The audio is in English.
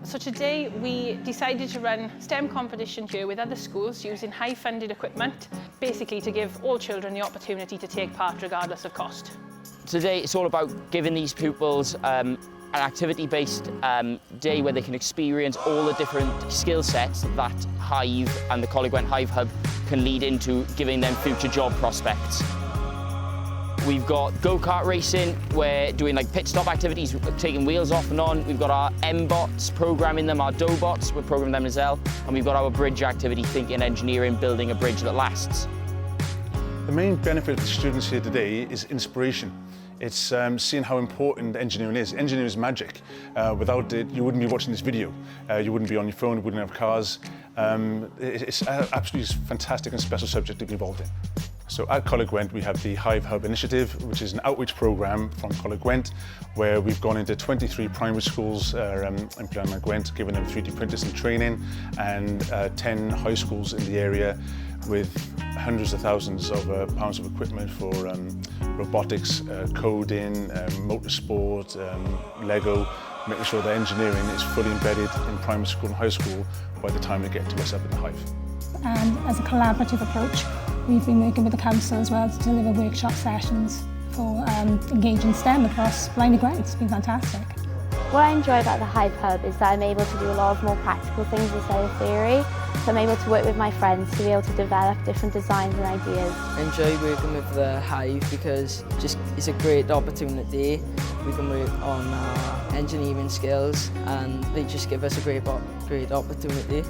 So today we decided to run STEM competition here with other schools using high-funded equipment, basically to give all children the opportunity to take part regardless of cost. Today it's all about giving these pupils an activity-based day where they can experience all the different skill sets that HiVE and the Coleg Gwent HiVE Hub can lead into giving them future job prospects. We've got go-kart racing, we're doing like pit stop activities, taking wheels off and on. We've got our M-bots, programming them, our DO-bots, we're programming them as well. And we've got our bridge activity, thinking engineering, building a bridge that lasts. The main benefit of the students here today is inspiration. It's seeing how important engineering is. Engineering is magic. Without it, you wouldn't be watching this video. You wouldn't be on your phone, you wouldn't have cars. It's absolutely fantastic and special subject to be involved in. So at Coleg Gwent we have the HiVE Hub initiative, which is an outreach programme from Coleg Gwent, where we've gone into 23 primary schools in Blaenau Gwent, giving them 3D printers and training, and 10 high schools in the area with hundreds of thousands of pounds of equipment for robotics, coding, motorsport, Lego, making sure that engineering is fully embedded in primary school and high school by the time they get to us up in the HiVE. And as a collaborative approach, we've been working with the council as well to deliver workshop sessions for engaging STEM across Blaenau Gwent. It's been fantastic. What I enjoy about the HiVE Hub is that I'm able to do a lot of more practical things instead of theory. So I'm able to work with my friends to be able to develop different designs and ideas. I enjoy working with the HiVE because it's a great opportunity. We can work on our engineering skills and they just give us a great opportunity.